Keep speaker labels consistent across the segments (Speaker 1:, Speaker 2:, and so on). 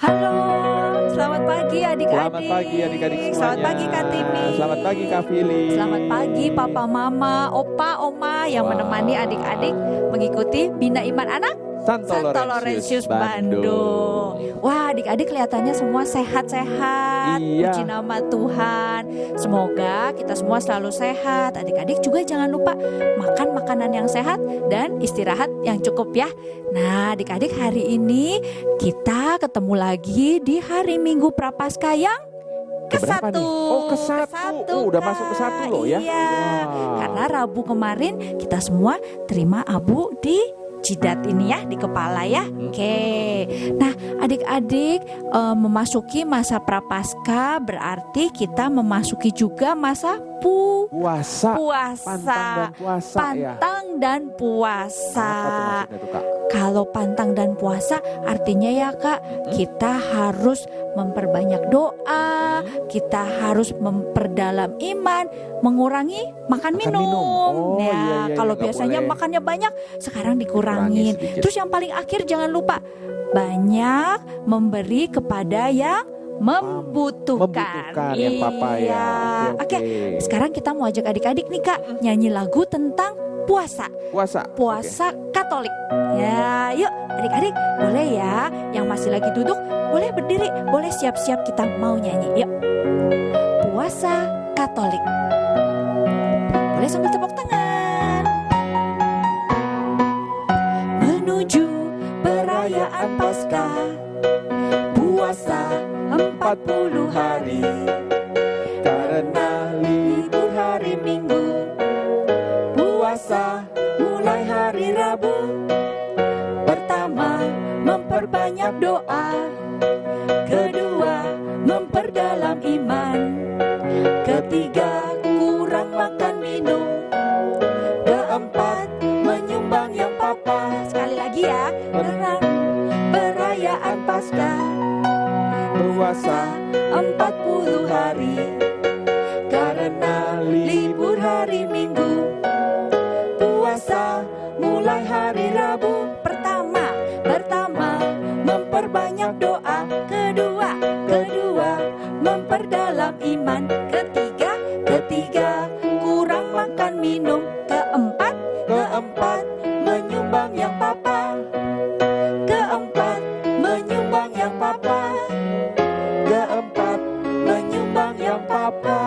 Speaker 1: Halo, selamat pagi adik-adik.
Speaker 2: Selamat pagi adik-adik semuanya.
Speaker 1: Selamat pagi Kak Timi.
Speaker 2: Selamat pagi Kak Fili.
Speaker 1: Selamat pagi Papa Mama, Opa, Oma yang menemani adik-adik mengikuti Bina Iman Anak
Speaker 2: Santo
Speaker 1: Laurentius Bandung. Wah, adik-adik kelihatannya semua sehat-sehat.
Speaker 2: Iya.
Speaker 1: Puji nama Tuhan. Semoga kita semua selalu sehat. Adik-adik juga jangan lupa makan makanan yang sehat dan istirahat yang cukup ya. Nah, adik-adik hari ini kita ketemu lagi di hari Minggu Prapaskah yang
Speaker 2: Keberapa
Speaker 1: ke-1.
Speaker 2: nih? Oh, ke-1. Udah masuk ke-1 loh ya.
Speaker 1: Iya.
Speaker 2: Wow.
Speaker 1: Karena Rabu kemarin kita semua terima abu di jidat ini ya, di kepala ya. Oke. Nah, adik-adik memasuki masa Prapaskah berarti kita memasuki juga masa
Speaker 2: Puasa.
Speaker 1: puasa.
Speaker 2: Pantang dan
Speaker 1: Pantang dan
Speaker 2: puasa ya.
Speaker 1: puasa.
Speaker 2: Apa tuh maksudnya tuh Kak?
Speaker 1: Kalau pantang dan puasa artinya ya Kak, kita harus memperbanyak doa, kita harus memperdalam iman, mengurangi makan minum.
Speaker 2: Oh,
Speaker 1: Ya,
Speaker 2: iya,
Speaker 1: kalau
Speaker 2: nggak
Speaker 1: biasanya
Speaker 2: boleh.
Speaker 1: makannya banyak, sekarang
Speaker 2: Dikurangi
Speaker 1: dikurangin.
Speaker 2: sedikit.
Speaker 1: Terus yang paling akhir jangan lupa banyak memberi kepada yang membutuhkan.
Speaker 2: yang papa ya.
Speaker 1: Iya.
Speaker 2: Oke.
Speaker 1: Sekarang kita mau ajak adik-adik nih Kak nyanyi lagu tentang puasa.
Speaker 2: Puasa.
Speaker 1: Puasa Katolik. Ya, yuk adik-adik boleh ya. Yang masih lagi duduk boleh berdiri, boleh siap-siap kita mau nyanyi. Yuk. Puasa Katolik. Boleh sambil tepuk tangan. Menuju perayaan Paskah, puasa 40 hari.
Speaker 2: Karena
Speaker 1: Libur hari Minggu, puasa mulai hari Rabu. Pertama, memperbanyak doa. Kedua, memperdalam iman. Ketiga, kurang makan minum. Keempat, menyumbang yang papa. Sekali lagi ya, perayaan Paskah,
Speaker 2: puasa
Speaker 1: 40 hari. Karena libur hari Minggu, puasa mulai hari Rabu. Pertama, memperbanyak doa. Kedua, memperdalam iman. Ketiga, kurang makan minum. Keempat, menyumbang yang papa. Keempat, menyumbang yang papa. Keempat, menyumbang yang papa.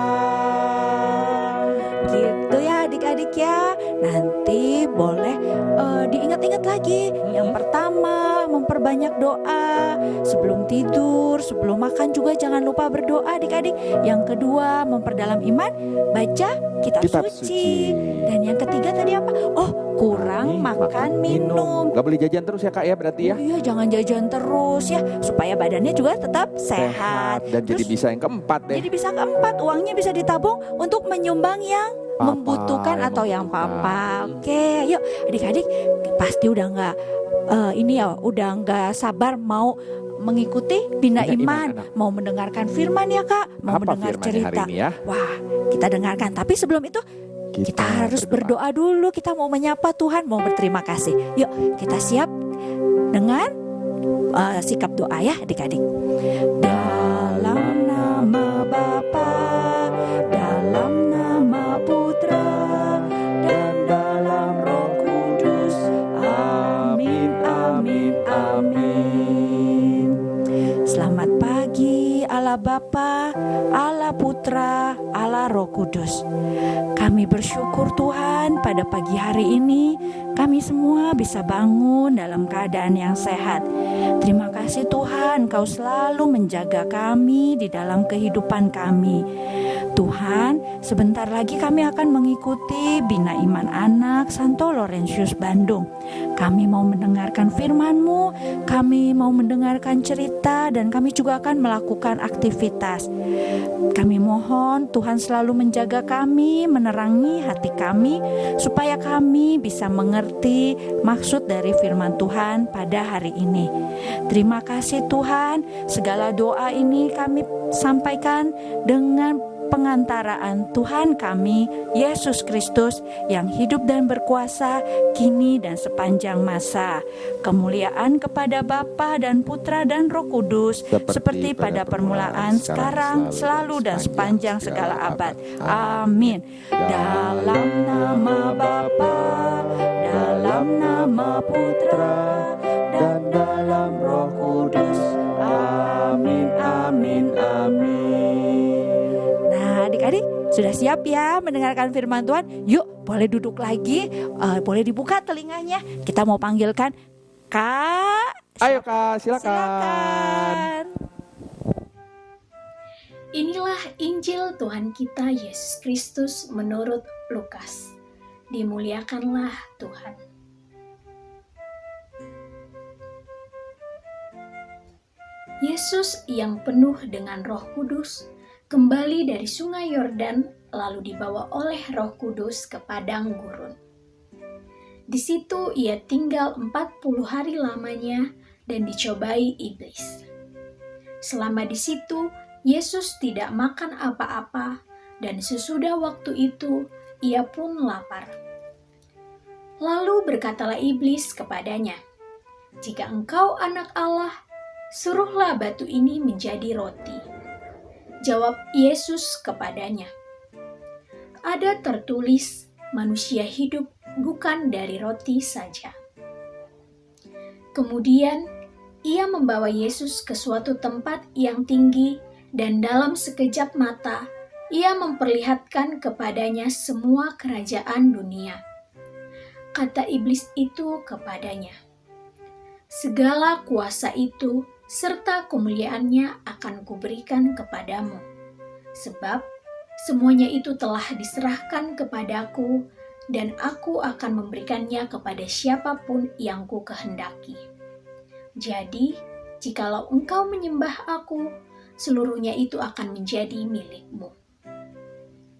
Speaker 1: Gitu ya adik-adik ya. Nanti boleh diingat-ingat lagi. Yang pertama, memperbanyak doa. Sebelum tidur, sebelum makan juga jangan lupa berdoa adik-adik. Yang kedua, memperdalam iman, baca kitab suci. Dan yang ketiga tadi apa? Oh, kurang makan minum.
Speaker 2: Gak boleh jajan terus ya Kak ya berarti ya.
Speaker 1: Oh iya, jangan jajan terus ya, supaya badannya juga tetap sehat.
Speaker 2: Dan jadi
Speaker 1: Terus
Speaker 2: bisa yang keempat deh.
Speaker 1: jadi bisa keempat, uangnya bisa ditabung untuk menyumbang yang
Speaker 2: Papa,
Speaker 1: membutuhkan
Speaker 2: yang
Speaker 1: atau yang
Speaker 2: membutuhkan.
Speaker 1: papa. Oke, yuk adik-adik pasti udah nggak udah nggak sabar mau mengikuti Bina
Speaker 2: Bina Iman
Speaker 1: Iman,
Speaker 2: Anak.
Speaker 1: mau mendengarkan firman ya Kak, mau
Speaker 2: Apa
Speaker 1: mendengar
Speaker 2: firmannya
Speaker 1: cerita.
Speaker 2: hari ini ya?
Speaker 1: Wah, kita dengarkan. Tapi sebelum itu kita harus berdoa dulu. Kita mau menyapa Tuhan, mau berterima kasih. Yuk kita siap dengan sikap doa ya adik-adik. Dalam nama Bapa, dalam nama Putra, dan dalam Roh Kudus. Amin, amin, amin. Selamat pagi Allah Bapa, Allah Putra, Allah Roh Kudus. Kami bersyukur Tuhan pada pagi hari ini kami semua bisa bangun dalam keadaan yang sehat. Terima kasih Tuhan, Kau selalu menjaga kami di dalam kehidupan kami. Tuhan, sebentar lagi kami akan mengikuti Bina Iman Anak Santo Laurentius Bandung. Kami mau mendengarkan firman-Mu, kami mau mendengarkan cerita, dan kami juga akan melakukan aktivitas. Kami mohon Tuhan selalu menjaga kami, menerangi hati kami, supaya kami bisa mengerti maksud dari firman Tuhan pada hari ini. Terima kasih Tuhan, segala doa ini kami sampaikan dengan pengantaraan Tuhan kami, Yesus Kristus, yang hidup dan berkuasa kini dan sepanjang masa. Kemuliaan kepada Bapa dan Putra dan Roh Kudus, seperti pada permulaan, sekarang, selalu dan sepanjang segala abad. Amin. Dalam nama Bapa, dalam nama Putra, dan dalam Roh Kudus. Amin, amin, amin. Nah, adik-adik sudah siap ya mendengarkan firman Tuhan? Yuk, boleh duduk lagi, boleh dibuka telinganya. Kita mau panggilkan Kak.
Speaker 2: Ayo Kak, silakan.
Speaker 1: Silakan.
Speaker 3: Inilah Injil Tuhan kita Yesus Kristus menurut Lukas. Dimuliakanlah Tuhan. Yesus yang penuh dengan Roh Kudus kembali dari Sungai Yordan lalu dibawa oleh Roh Kudus ke padang gurun. Di situ ia tinggal 40 hari lamanya dan dicobai iblis. Selama di situ Yesus tidak makan apa-apa dan sesudah waktu itu ia pun lapar. Lalu berkatalah iblis kepadanya, "Jika engkau anak Allah, suruhlah batu ini menjadi roti." Jawab Yesus kepadanya, "Ada tertulis, manusia hidup bukan dari roti saja." Kemudian ia membawa Yesus ke suatu tempat yang tinggi dan dalam sekejap mata ia memperlihatkan kepadanya semua kerajaan dunia. Kata iblis itu kepadanya, "Segala kuasa itu serta kemuliaannya akan kuberikan kepadamu, sebab semuanya itu telah diserahkan kepadaku dan aku akan memberikannya kepada siapapun yang ku kehendaki. Jadi, jikalau engkau menyembah aku, seluruhnya itu akan menjadi milikmu."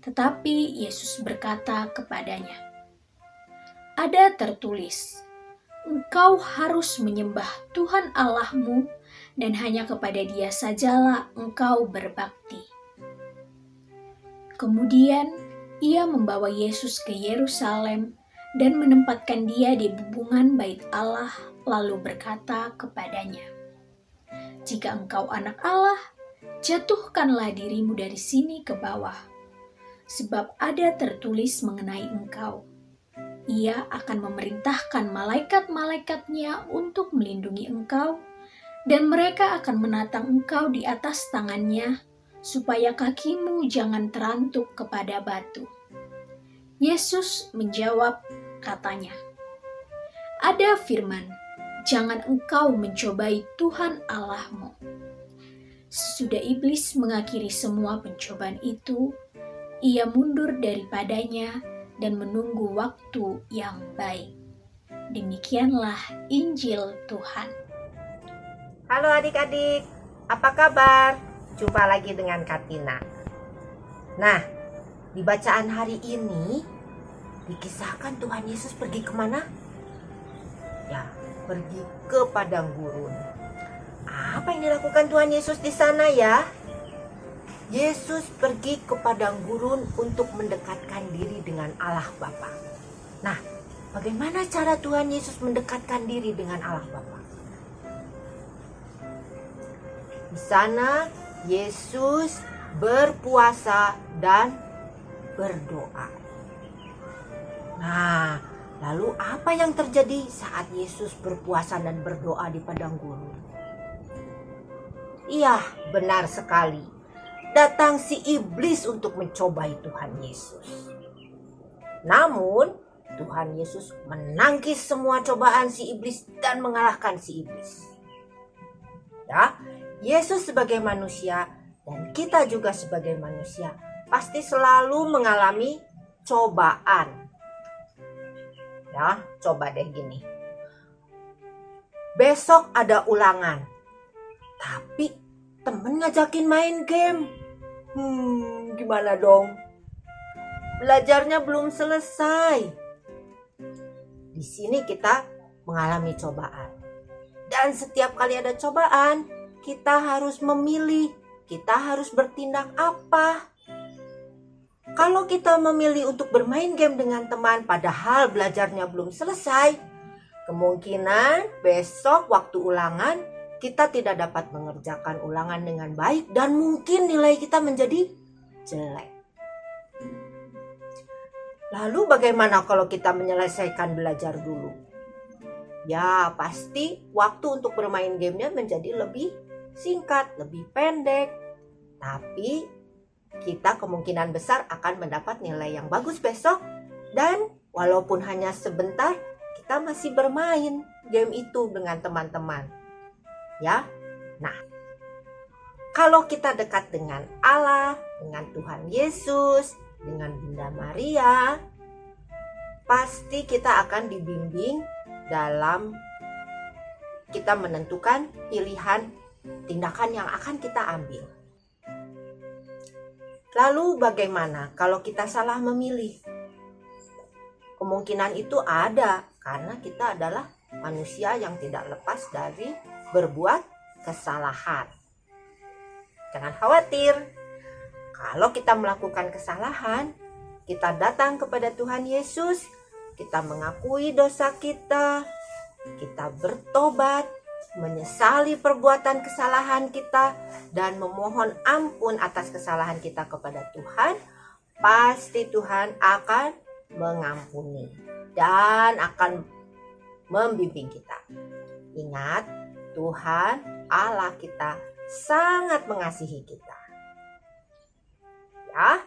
Speaker 3: Tetapi Yesus berkata kepadanya, "Ada tertulis, engkau harus menyembah Tuhan Allahmu dan hanya kepada Dia sajalah engkau berbakti." Kemudian ia membawa Yesus ke Yerusalem dan menempatkan dia di bubungan bait Allah, lalu berkata kepadanya, "Jika engkau anak Allah, jatuhkanlah dirimu dari sini ke bawah, sebab ada tertulis mengenai engkau, Ia akan memerintahkan malaikat-malaikatnya untuk melindungi engkau, dan mereka akan menatang engkau di atas tangannya, supaya kakimu jangan terantuk kepada batu." Yesus menjawab katanya, "Ada firman, jangan engkau mencobai Tuhan Allahmu." Sesudah iblis mengakhiri semua pencobaan itu, ia mundur daripadanya dan menunggu waktu yang baik. Demikianlah Injil Tuhan.
Speaker 4: Halo adik-adik, apa kabar? Jumpa lagi dengan Katina. Nah, di bacaan hari ini dikisahkan Tuhan Yesus pergi kemana? Ya, pergi ke padang gurun. Apa yang dilakukan Tuhan Yesus di sana ya? Yesus pergi ke padang gurun untuk mendekatkan diri dengan Allah Bapa. Nah, bagaimana cara Tuhan Yesus mendekatkan diri dengan Allah Bapa? Di sana Yesus berpuasa dan berdoa. Nah, lalu apa yang terjadi saat Yesus berpuasa dan berdoa di padang gurun? Iya, benar sekali. Datang si iblis untuk mencobai Tuhan Yesus. Namun, Tuhan Yesus menangkis semua cobaan si iblis dan mengalahkan si iblis. Ya, Yesus sebagai manusia dan kita juga sebagai manusia pasti selalu mengalami cobaan. Ya, coba deh gini. Besok ada ulangan, tapi temen ngajakin main game. Gimana dong? Belajarnya belum selesai. Di sini kita mengalami cobaan. Dan setiap kali ada cobaan, kita harus memilih. Kita harus bertindak apa? Kalau kita memilih untuk bermain game dengan teman padahal belajarnya belum selesai, kemungkinan besok waktu ulangan kita tidak dapat mengerjakan ulangan dengan baik dan mungkin nilai kita menjadi jelek. Lalu bagaimana kalau kita menyelesaikan belajar dulu? Ya, pasti waktu untuk bermain gamenya menjadi lebih singkat, lebih pendek. Tapi kita kemungkinan besar akan mendapat nilai yang bagus besok. Dan walaupun hanya sebentar, kita masih bermain game itu dengan teman-teman. Ya, nah, kalau kita dekat dengan Allah, dengan Tuhan Yesus, dengan Bunda Maria, pasti kita akan dibimbing dalam kita menentukan pilihan tindakan yang akan kita ambil. Lalu bagaimana kalau kita salah memilih? Kemungkinan itu ada karena kita adalah manusia yang tidak lepas dari berbuat kesalahan. Jangan khawatir. Kalau kita melakukan kesalahan, kita datang kepada Tuhan Yesus, kita mengakui dosa kita bertobat, menyesali perbuatan kesalahan kita, dan memohon ampun atas kesalahan kita kepada Tuhan, pasti Tuhan akan mengampuni dan akan membimbing kita. Ingat, Tuhan Allah kita sangat mengasihi kita. Ya.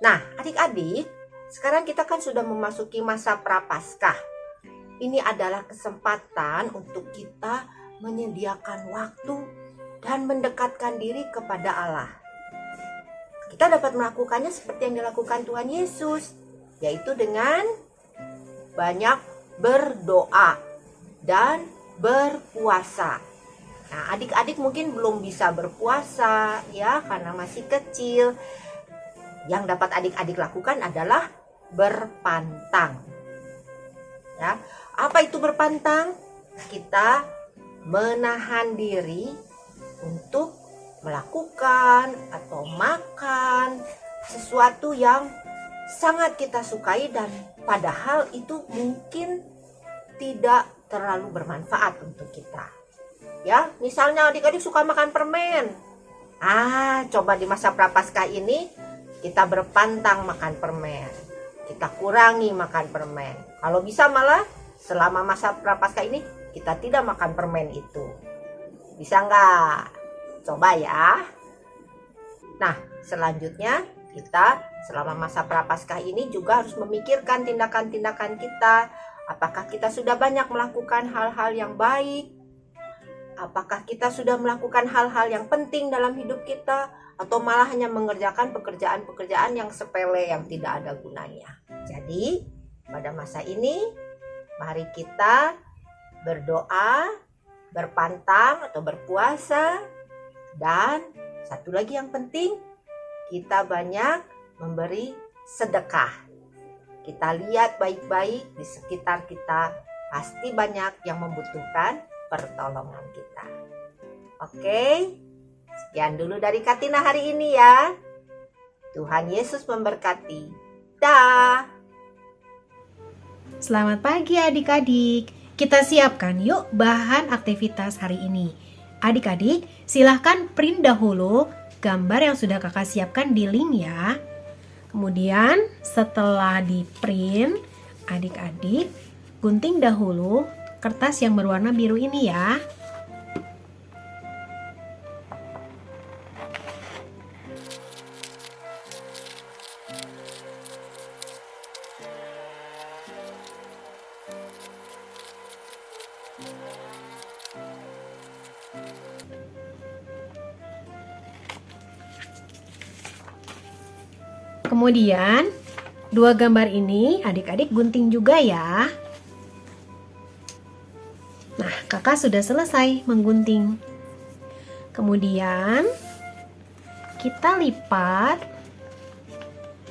Speaker 4: Nah, adik-adik, sekarang kita kan sudah memasuki masa Prapaskah. Ini adalah kesempatan untuk kita menyediakan waktu dan mendekatkan diri kepada Allah. Kita dapat melakukannya seperti yang dilakukan Tuhan Yesus, yaitu dengan banyak berdoa dan berpuasa. Nah, adik-adik mungkin belum bisa berpuasa ya karena masih kecil. Yang dapat adik-adik lakukan adalah berpantang. Ya, apa itu berpantang? Kita menahan diri untuk melakukan atau makan sesuatu yang sangat kita sukai dan padahal itu mungkin tidak terlalu bermanfaat untuk kita. Ya, misalnya adik-adik suka makan permen. Coba di masa Prapaskah ini kita berpantang makan permen. Kita kurangi makan permen. Kalau bisa malah selama masa Prapaskah ini kita tidak makan permen itu. Bisa nggak? Coba ya. Nah, selanjutnya kita selama masa Prapaskah ini juga harus memikirkan tindakan-tindakan kita. Apakah kita sudah banyak melakukan hal-hal yang baik? Apakah kita sudah melakukan hal-hal yang penting dalam hidup kita? Atau malah hanya mengerjakan pekerjaan-pekerjaan yang sepele yang tidak ada gunanya. Jadi, pada masa ini, mari kita berdoa, berpantang atau berpuasa, dan satu lagi yang penting, kita banyak memberi sedekah. Kita lihat baik-baik di sekitar kita, pasti banyak yang membutuhkan pertolongan kita. Oke? Sekian dulu dari Katina hari ini ya. Tuhan Yesus memberkati. Dah.
Speaker 5: Selamat pagi adik-adik. Kita siapkan yuk bahan aktivitas hari ini. Adik-adik, silahkan print dahulu gambar yang sudah kakak siapkan di link ya. Kemudian setelah di print, adik-adik gunting dahulu kertas yang berwarna biru ini ya. Kemudian, dua gambar ini adik-adik gunting juga ya. Nah, kakak sudah selesai menggunting. Kemudian, kita lipat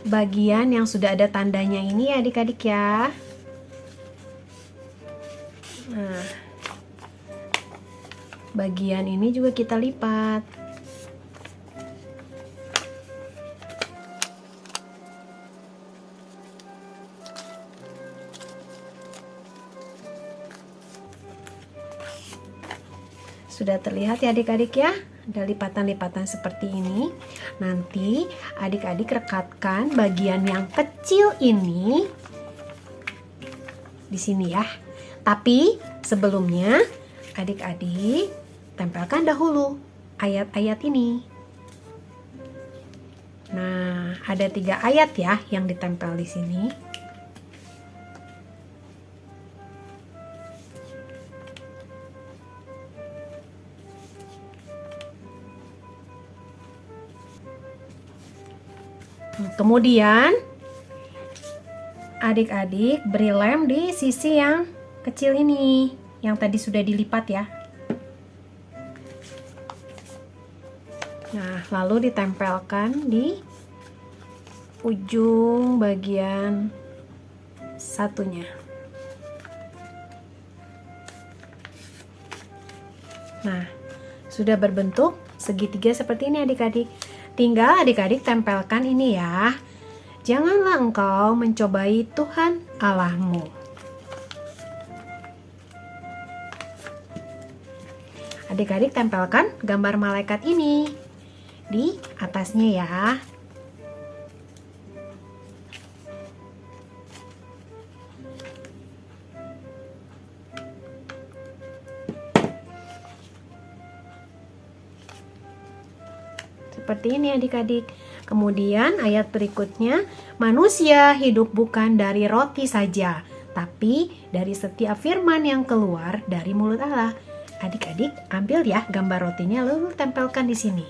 Speaker 5: bagian yang sudah ada tandanya ini ya adik-adik ya. Nah, bagian ini juga kita lipat. Sudah terlihat ya adik-adik ya? Ada lipatan-lipatan seperti ini. Nanti adik-adik rekatkan bagian yang kecil ini di sini ya. Tapi sebelumnya adik-adik tempelkan dahulu ayat-ayat ini. Nah, ada 3 ayat ya yang ditempel di sini. Kemudian adik-adik beri lem di sisi yang kecil ini, yang tadi sudah dilipat ya. Nah, lalu ditempelkan di ujung bagian satunya. Nah, sudah berbentuk segitiga seperti ini adik-adik. Tinggal adik-adik tempelkan ini ya. Janganlah engkau mencobai Tuhan Allahmu. Adik-adik tempelkan gambar malaikat ini di atasnya ya. Seperti ini adik-adik. Kemudian ayat berikutnya, manusia hidup bukan dari roti saja, tapi dari setiap firman yang keluar dari mulut Allah. Adik-adik ambil ya gambar rotinya lalu tempelkan di sini.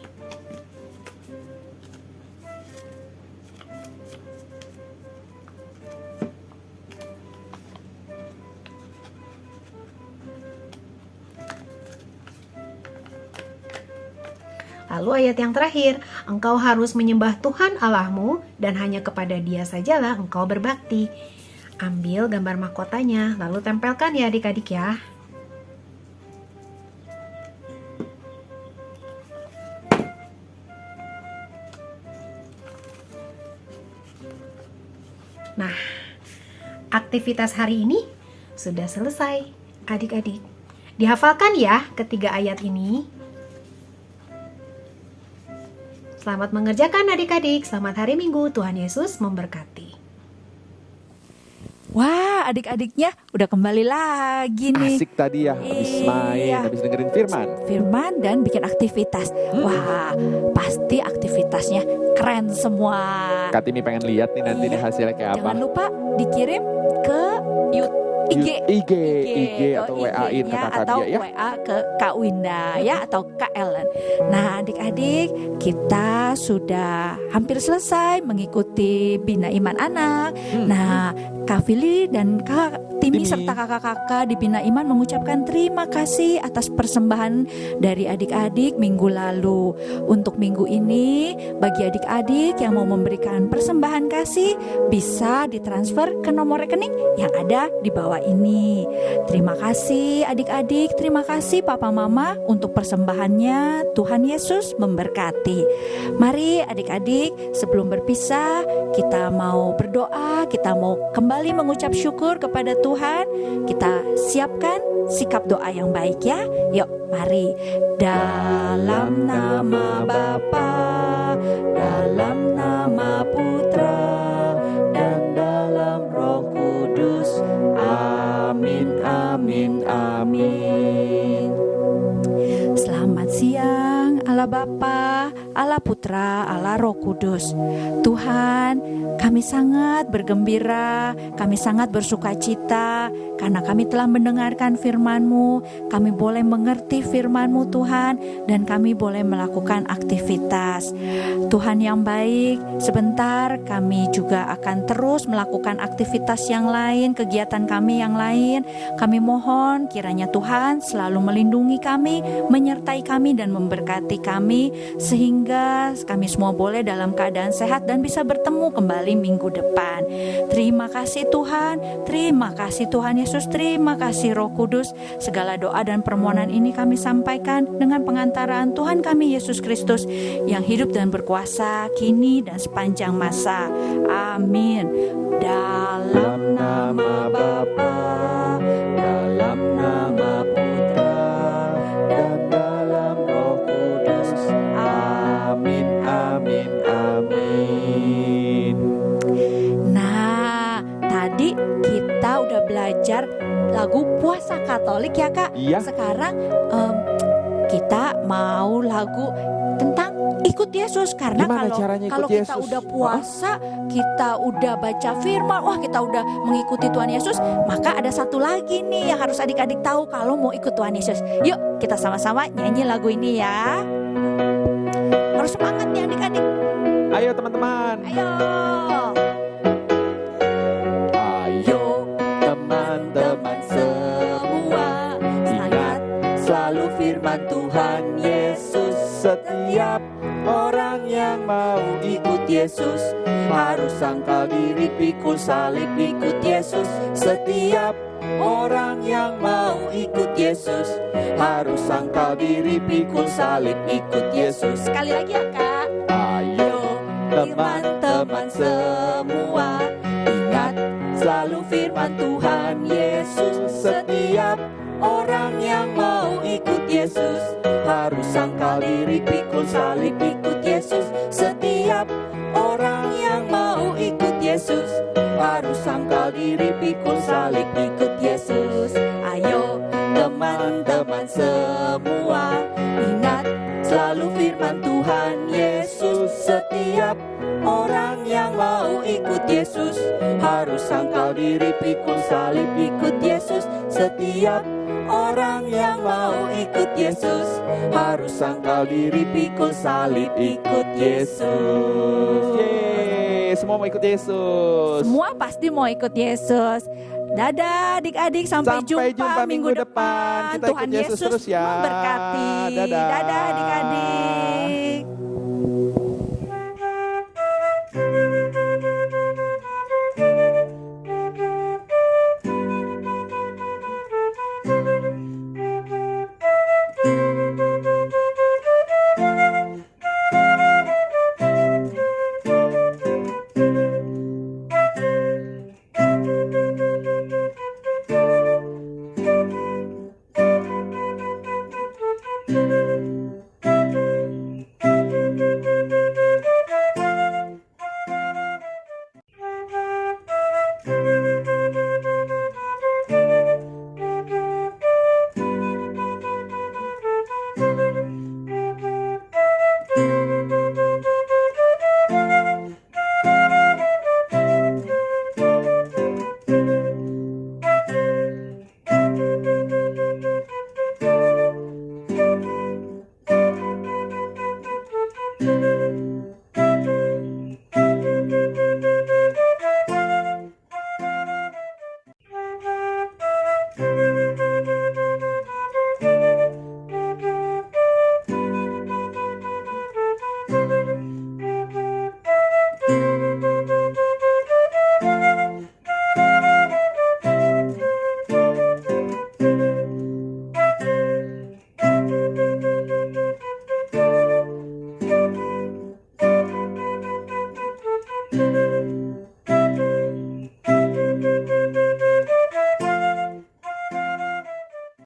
Speaker 5: Lalu ayat yang terakhir, engkau harus menyembah Tuhan Allahmu dan hanya kepada Dia sajalah engkau berbakti. Ambil gambar mahkotanya, lalu tempelkan ya adik-adik ya. Nah, aktivitas hari ini sudah selesai adik-adik. Dihafalkan ya ketiga ayat ini. Selamat mengerjakan adik-adik. Selamat hari Minggu. Tuhan Yesus memberkati.
Speaker 1: Wah, adik-adiknya udah kembali lagi nih.
Speaker 2: Asik tadi ya, habis main,
Speaker 1: Iya.
Speaker 2: habis dengerin firman.
Speaker 1: Firman dan bikin aktivitas. Wah, pasti aktivitasnya keren semua.
Speaker 2: Kak Timi pengen lihat nih nanti
Speaker 1: Iya.
Speaker 2: nih hasilnya kayak apa.
Speaker 1: Jangan lupa dikirim ke IG.
Speaker 2: IG atau WA-in ke
Speaker 1: IG-nya
Speaker 2: kakak
Speaker 1: atau
Speaker 2: dia ya.
Speaker 1: WA ke Kak Winda ya atau Kak Ellen. Nah, adik-adik, kita sudah hampir selesai mengikuti Bina Iman Anak. Nah, Kak Fili dan Kak Timi
Speaker 2: Timi.
Speaker 1: serta kakak-kakak di Bina Iman mengucapkan terima kasih atas persembahan dari adik-adik minggu lalu. Untuk minggu ini, bagi adik-adik yang mau memberikan persembahan kasih, bisa ditransfer ke nomor rekening yang ada di bawah ini. Terima kasih adik-adik, terima kasih Papa Mama untuk persembahannya. Tuhan Yesus memberkati. Mari adik-adik, sebelum berpisah, kita mau berdoa, kita mau kembali mengucap syukur kepada Tuhan. Kita siapkan sikap doa yang baik ya. Yuk, mari. Dalam nama Bapa, dalam nama Putra, dan dalam Roh Kudus. Amin, amin, amin. Selamat siang Allah Bapa, Allah Putra, Allah Roh Kudus. Tuhan, kami sangat bergembira, kami sangat bersuka cita karena kami telah mendengarkan firman-Mu. Kami boleh mengerti firman-Mu Tuhan, dan kami boleh melakukan aktivitas. Tuhan yang baik, sebentar kami juga akan terus melakukan aktivitas yang lain, kegiatan kami yang lain. Kami mohon kiranya Tuhan selalu melindungi kami, menyertai kami dan memberkati kami, sehingga kami semua boleh dalam keadaan sehat dan bisa bertemu kembali minggu depan. Terima kasih Tuhan, terima kasih Tuhan Yesus, terima kasih Roh Kudus. Segala doa dan permohonan ini kami sampaikan dengan pengantaraan Tuhan kami Yesus Kristus yang hidup dan berkuasa kini dan sepanjang masa. Amin. Dalam nama Bapa, dalam nama Putra, dan belajar lagu puasa Katolik ya Kak.
Speaker 2: Iya.
Speaker 1: Sekarang kita mau lagu tentang ikut Yesus, karena
Speaker 2: Gimana caranya ikut
Speaker 1: kalau kita
Speaker 2: Yesus?
Speaker 1: udah puasa, kita udah baca firman, wah kita udah mengikuti Tuhan Yesus, maka ada satu lagi nih yang harus adik-adik tahu kalau mau ikut Tuhan Yesus. Yuk kita sama-sama nyanyi lagu ini ya. Harus semangat nih adik-adik.
Speaker 2: Ayo teman-teman.
Speaker 1: Ayo.
Speaker 2: Ayo teman-teman semua, ingat selalu firman Tuhan Yesus. Setiap orang yang mau ikut Yesus harus sangkal diri, pikul salib, ikut Yesus. Setiap orang yang mau ikut Yesus harus sangkal diri, pikul salib, ikut Yesus.
Speaker 1: Sekali lagi ya Kak.
Speaker 2: Ayo teman-teman semua, ingat selalu firman Tuhan Yesus. Setiap orang yang mau ikut Yesus harus sangkal diri, pikul salib, ikut Yesus. Setiap orang yang mau ikut Yesus harus sangkal diri, pikul salib, ikut Yesus. Ayo teman-teman semua, ingat selalu firman Tuhan Yesus. Setiap orang yang mau ikut Yesus harus sangkal diri, pikul salib, ikut Yesus. Setiap orang yang mau ikut Yesus harus sangkal diri, pikul salib, ikut Yesus. Yeay, semua mau ikut Yesus.
Speaker 1: Semua pasti mau ikut Yesus. Dadah adik-adik, sampai jumpa minggu depan.
Speaker 2: Kita
Speaker 1: Tuhan
Speaker 2: ikut Yesus
Speaker 1: Yesus
Speaker 2: terus ya.
Speaker 1: memberkati.
Speaker 2: Dadah.
Speaker 1: Dadah adik-adik.